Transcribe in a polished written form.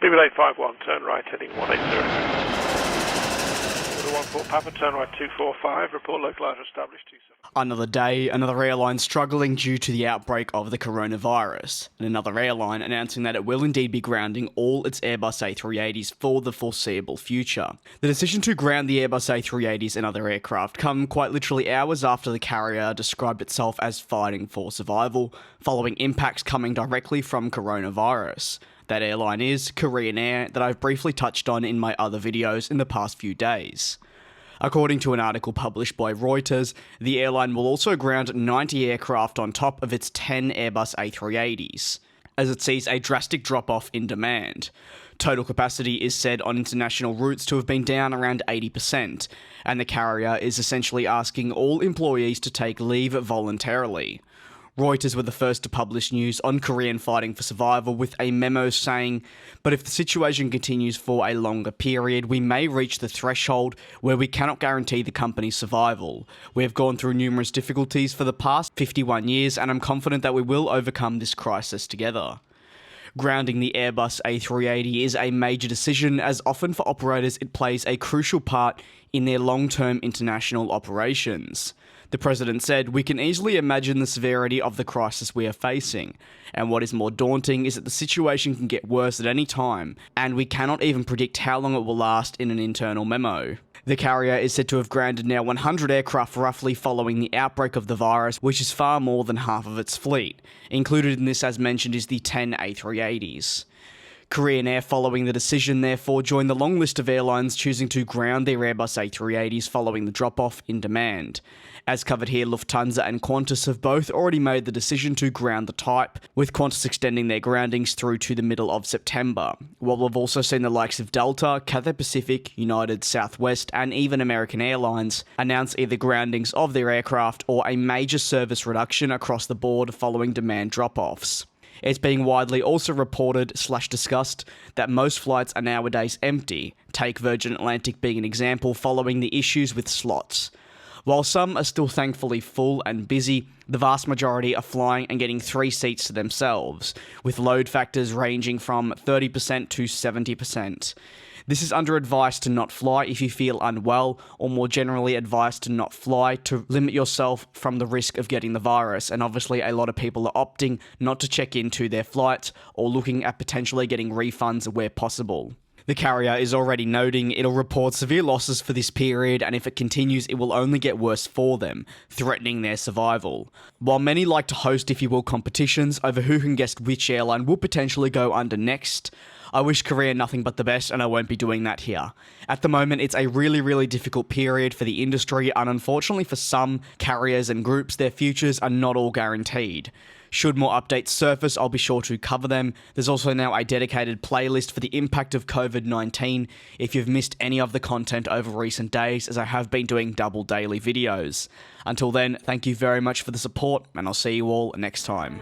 BB851, turn right, heading 180. 14 Papa, turn right 245, report localizer established 27. Another day, another airline struggling due to the outbreak of the coronavirus, and another airline announcing that it will indeed be grounding all its Airbus A380s for the foreseeable future. The decision to ground the Airbus A380s and other aircraft come quite literally hours after the carrier described itself as fighting for survival, following impacts coming directly from coronavirus. That airline is Korean Air, that I've briefly touched on in my other videos in the past few days. According to an article published by Reuters, the airline will also ground 90 aircraft on top of its 10 Airbus A380s, as it sees a drastic drop-off in demand. Total capacity is said on international routes to have been down around 80%, and the carrier is essentially asking all employees to take leave voluntarily. Reuters were the first to publish news on Korean fighting for survival with a memo saying, "But if the situation continues for a longer period, we may reach the threshold where we cannot guarantee the company's survival. We have gone through numerous difficulties for the past 51 years, and I'm confident that we will overcome this crisis together." Grounding the Airbus A380 is a major decision, as often for operators it plays a crucial part in their long-term international operations. The president said, "We can easily imagine the severity of the crisis we are facing, and what is more daunting is that the situation can get worse at any time, and we cannot even predict how long it will last," in an internal memo. The carrier is said to have grounded now 100 aircraft roughly following the outbreak of the virus, which is far more than half of its fleet. Included in this, as mentioned, is the 10 A380s. Korean Air, following the decision, therefore joined the long list of airlines choosing to ground their Airbus A380s following the drop-off in demand. As covered here, Lufthansa and Qantas have both already made the decision to ground the type, with Qantas extending their groundings through to the middle of September. While we've also seen the likes of Delta, Cathay Pacific, United, Southwest, and even American Airlines announce either groundings of their aircraft or a major service reduction across the board following demand drop-offs. It's being widely also reported/discussed that most flights are nowadays empty, take Virgin Atlantic being an example following the issues with slots. While some are still thankfully full and busy, the vast majority are flying and getting 3 seats to themselves, with load factors ranging from 30% to 70%. This is under advice to not fly if you feel unwell, or more generally advice to not fly to limit yourself from the risk of getting the virus, and obviously a lot of people are opting not to check into their flights or looking at potentially getting refunds where possible. The carrier is already noting it'll report severe losses for this period, and if it continues, it will only get worse for them, threatening their survival. While many like to host, if you will, competitions over who can guess which airline will potentially go under next, I wish Korea nothing but the best, and I won't be doing that here. At the moment, it's a really difficult period for the industry, and unfortunately for some carriers and groups, their futures are not all guaranteed. Should more updates surface, I'll be sure to cover them. There's also now a dedicated playlist for the impact of COVID-19 if you've missed any of the content over recent days, as I have been doing double daily videos. Until then, thank you very much for the support, and I'll see you all next time.